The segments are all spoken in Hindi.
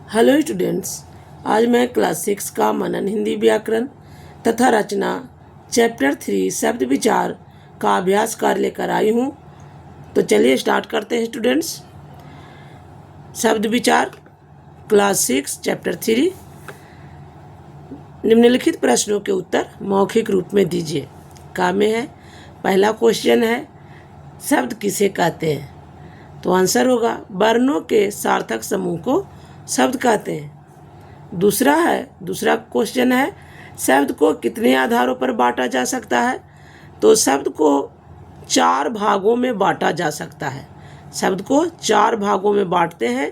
हेलो स्टूडेंट्स, आज मैं क्लास 6 का मनन हिंदी व्याकरण तथा रचना चैप्टर 3 शब्द विचार का अभ्यास कार्य लेकर आई हूँ। तो चलिए स्टार्ट करते हैं स्टूडेंट्स। शब्द विचार क्लास 6 चैप्टर 3। निम्नलिखित प्रश्नों के उत्तर मौखिक रूप में दीजिए। का में है। पहला क्वेश्चन है, शब्द किसे कहते हैं? तो आंसर होगा वर्णों के सार्थक समूह को शब्द कहते हैं। दूसरा क्वेश्चन है, शब्द को कितने आधारों पर बांटा जा सकता है? तो शब्द को 4 भागों में बांटा जा सकता है। शब्द को 4 भागों में बांटते हैं,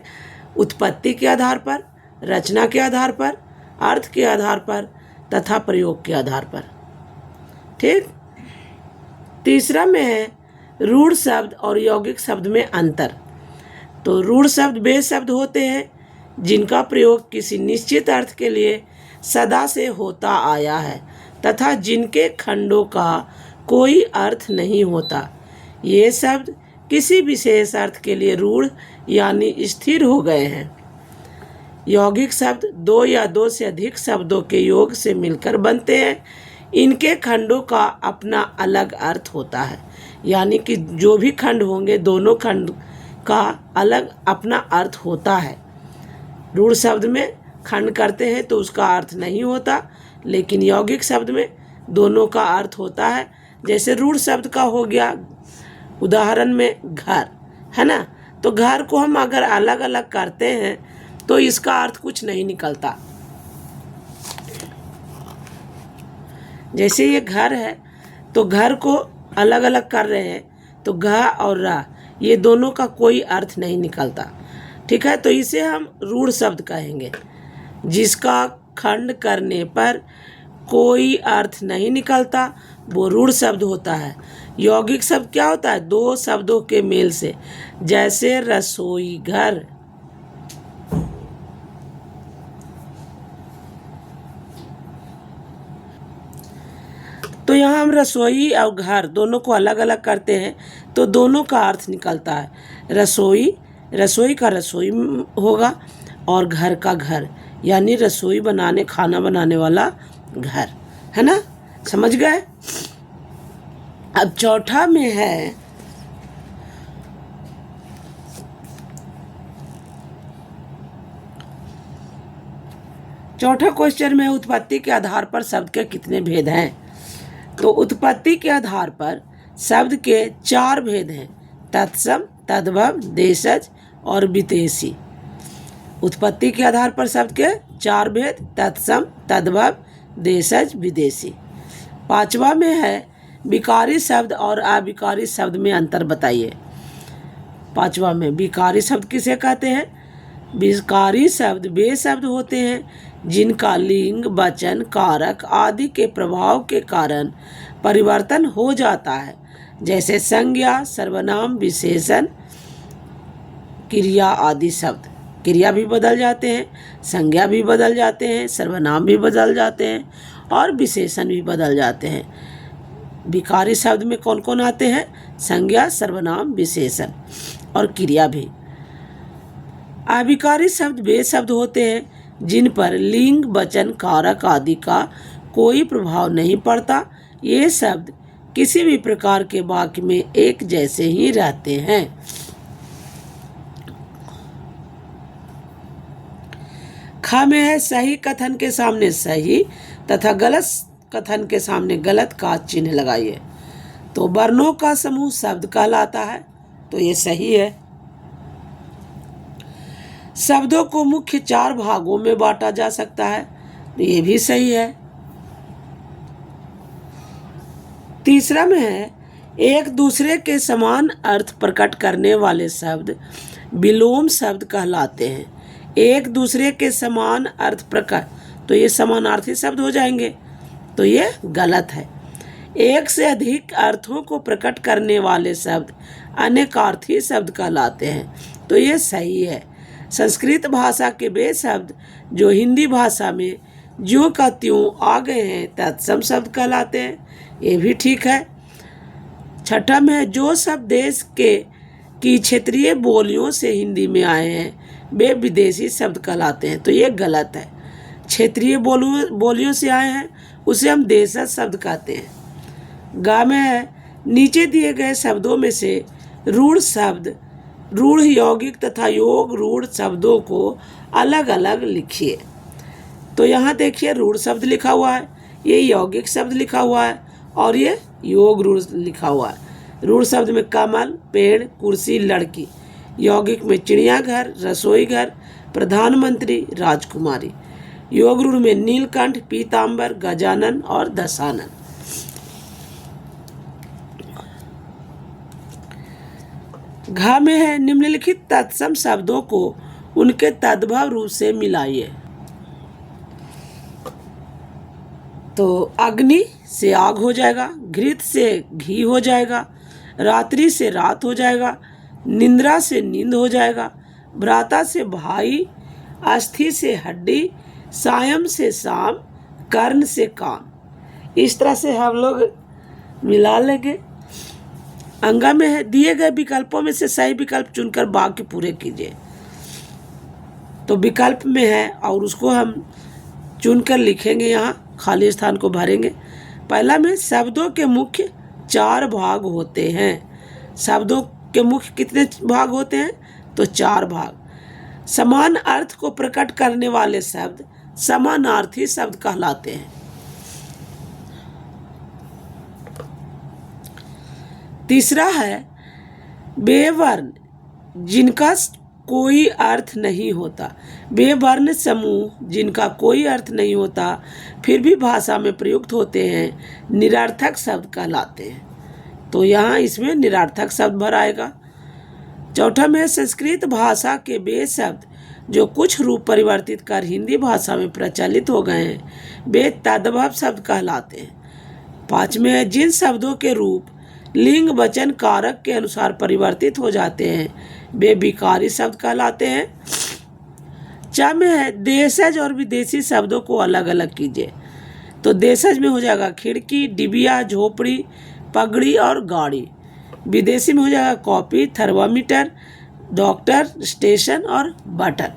उत्पत्ति के आधार पर, रचना के आधार पर, अर्थ के आधार पर तथा प्रयोग के आधार पर। ठीक। तीसरा में है रूढ़ शब्द और यौगिक शब्द में अंतर। तो रूढ़ शब्द वे शब्द होते हैं जिनका प्रयोग किसी निश्चित अर्थ के लिए सदा से होता आया है तथा जिनके खंडों का कोई अर्थ नहीं होता। ये शब्द किसी विशेष अर्थ के लिए रूढ़ यानी स्थिर हो गए हैं। यौगिक शब्द 2 या 2 से अधिक शब्दों के योग से मिलकर बनते हैं। इनके खंडों का अपना अलग अर्थ होता है, यानी कि जो भी खंड होंगे दोनों खंड का अलग अपना अर्थ होता है। रूढ़ शब्द में खंड करते हैं तो उसका अर्थ नहीं होता, लेकिन यौगिक शब्द में दोनों का अर्थ होता है। जैसे रूढ़ शब्द का हो गया उदाहरण में घर, है ना। तो घर को हम अगर अलग अलग करते हैं तो इसका अर्थ कुछ नहीं निकलता। जैसे ये घर है तो घर को अलग अलग कर रहे हैं तो घ और रा ये दोनों का कोई अर्थ नहीं निकलता। ठीक है, तो इसे हम रूढ़ शब्द कहेंगे। जिसका खंड करने पर कोई अर्थ नहीं निकलता वो रूढ़ शब्द होता है। यौगिक शब्द क्या होता है? 2 शब्दों के मेल से, जैसे रसोई घर। तो यहाँ हम रसोई और घर दोनों को अलग अलग करते हैं तो दोनों का अर्थ निकलता है। रसोई का रसोई होगा और घर का घर, यानी रसोई बनाने खाना बनाने वाला घर, है ना। समझ गए। अब चौथा में है चौथा क्वेश्चन में उत्पत्ति के आधार पर शब्द के कितने भेद हैं? तो उत्पत्ति के आधार पर शब्द के 4 भेद हैं, तत्सम, तद्भव, देशज और विदेशी। उत्पत्ति के आधार पर शब्द के 4 भेद, तत्सम, तद्भव, देशज, विदेशी। 5वां में है विकारी शब्द और अविकारी शब्द में अंतर बताइए। 5वां में विकारी शब्द किसे कहते हैं? विकारी शब्द वे शब्द होते हैं जिनका लिंग, वचन, कारक आदि के प्रभाव के कारण परिवर्तन हो जाता है। जैसे संज्ञा, सर्वनाम, विशेषण, क्रिया आदि शब्द। क्रिया भी बदल जाते हैं, संज्ञा भी बदल जाते हैं, सर्वनाम भी बदल जाते हैं और विशेषण भी बदल जाते हैं। विकारी शब्द में कौन कौन आते हैं? संज्ञा, सर्वनाम, विशेषण और क्रिया भी। अविकारी शब्द वे शब्द होते हैं जिन पर लिंग, वचन, कारक आदि का कोई प्रभाव नहीं पड़ता। ये शब्द किसी भी प्रकार के वाक्य में एक जैसे ही रहते हैं। ख में है सही कथन के सामने सही तथा गलत कथन के सामने गलत का चिन्ह लगाइए। तो वर्णों का समूह शब्द कहलाता है, तो ये सही है। शब्दों को मुख्य 4 भागों में बांटा जा सकता है, तो ये भी सही है। तीसरा में है एक दूसरे के समान अर्थ प्रकट करने वाले शब्द विलोम शब्द कहलाते हैं। एक दूसरे के समान अर्थ प्रकट, तो ये समानार्थी शब्द हो जाएंगे, तो ये गलत है। एक से अधिक अर्थों को प्रकट करने वाले शब्द अनेकार्थी शब्द कहलाते हैं, तो ये सही है। संस्कृत भाषा के वे शब्द जो हिंदी भाषा में ज्यों का त्यों आ गए हैं तत्सम शब्द कहलाते हैं, ये भी ठीक है। 6वां में जो शब्द देश की क्षेत्रीय बोलियों से हिंदी में आए हैं वे विदेशी शब्द कहलाते हैं। तो ये गलत है। क्षेत्रीय बोलियों से आए हैं उसे हम देशज शब्द कहते हैं। गा में है नीचे दिए गए शब्दों में से रूढ़ शब्द, रूढ़ यौगिक तथा योग रूढ़ शब्दों को अलग अलग लिखिए। तो यहाँ देखिए रूढ़ शब्द लिखा हुआ है, ये यौगिक शब्द लिखा हुआ है और ये योग रूढ़ लिखा हुआ है। रूढ़ शब्द में कमल, पेड़, कुर्सी, लड़की। यौगिक में चिड़ियाघर, रसोई घर, प्रधानमंत्री, राजकुमारी। योग रूढ़ में नीलकंठ, पीताम्बर, गजानन और दशानन। घ में है निम्नलिखित तत्सम शब्दों को उनके तद्भव रूप से मिलाइए। तो अग्नि से आग हो जाएगा, घृत से घी हो जाएगा, रात्रि से रात हो जाएगा, निंद्रा से नींद हो जाएगा, भ्राता से भाई, अस्थि से हड्डी, सायं से शाम, कर्ण से कान। इस तरह से हम लोग मिला लेंगे। अंगा में है दिए गए विकल्पों में से सही विकल्प चुनकर वाक्य पूरे कीजिए। तो विकल्प में है और उसको हम चुनकर लिखेंगे, यहाँ खाली स्थान को भरेंगे। पहला में शब्दों के मुख्य 4 भाग होते हैं। शब्दों के मुख्य कितने भाग होते हैं? तो 4 भाग। समान अर्थ को प्रकट करने वाले शब्द समानार्थी शब्द कहलाते हैं। तीसरा है बेवर्ण जिनका कोई अर्थ नहीं होता। बेवर्ण समूह जिनका कोई अर्थ नहीं होता फिर भी भाषा में प्रयुक्त होते हैं, निरर्थक शब्द कहलाते हैं। तो यहाँ इसमें निरर्थक शब्द भर आएगा। चौथा में संस्कृत भाषा के वे शब्द जो कुछ रूप परिवर्तित कर हिंदी भाषा में प्रचलित हो गए हैं वे तद्भव शब्द कहलाते हैं। 5 में है जिन शब्दों के रूप लिंग वचन कारक के अनुसार परिवर्तित हो जाते हैं वे विकारी शब्द कहलाते हैं। 4 में है देशज और विदेशी शब्दों को अलग अलग कीजिए। तो देशज में हो जाएगा खिड़की, डिबिया, झोपड़ी, पगड़ी और गाड़ी। विदेशी में हो जाएगा कॉपी, थर्मामीटर, डॉक्टर, स्टेशन और बटन।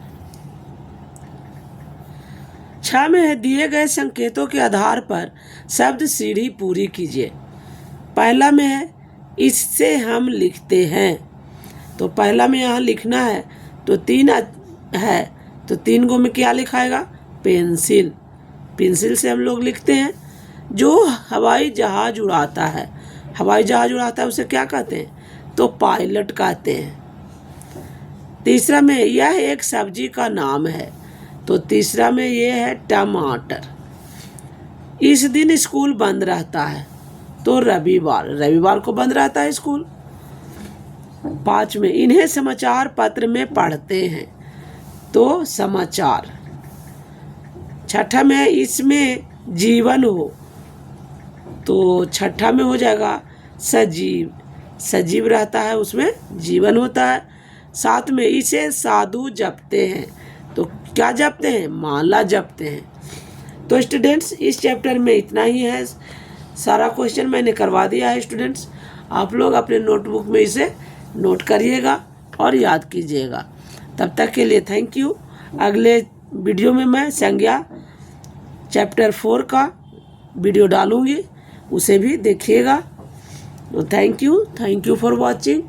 6 में है दिए गए संकेतों के आधार पर शब्द सीढ़ी पूरी कीजिए। पहला में है इससे हम लिखते हैं। तो पहला में यहाँ लिखना है तो 3 है तो 3 गो में क्या लिखाएगा? पेंसिल। पेंसिल से हम लोग लिखते हैं। जो हवाई जहाज उड़ाता है, हवाई जहाज उड़ाता है उसे क्या कहते हैं? तो पायलट कहते हैं। तीसरा में यह एक सब्जी का नाम है। तो तीसरा में ये है टमाटर। इस दिन स्कूल बंद रहता है। तो रविवार, रविवार को बंद रहता है स्कूल। 5 में इन्हें समाचार पत्र में पढ़ते हैं। तो समाचार। 6 में इसमें जीवन हो। तो 6 में हो जाएगा सजीव। सजीव रहता है उसमें जीवन होता है। 7 में इसे साधु जपते हैं। तो क्या जपते हैं? माला जपते हैं। तो स्टूडेंट्स इस चैप्टर में इतना ही है। सारा क्वेश्चन मैंने करवा दिया है स्टूडेंट्स। आप लोग अपने नोटबुक में इसे नोट करिएगा और याद कीजिएगा। तब तक के लिए थैंक यू। अगले वीडियो में मैं संज्ञा चैप्टर 4 का वीडियो डालूंगी, उसे भी देखिएगा। तो थैंक यू फॉर वॉचिंग।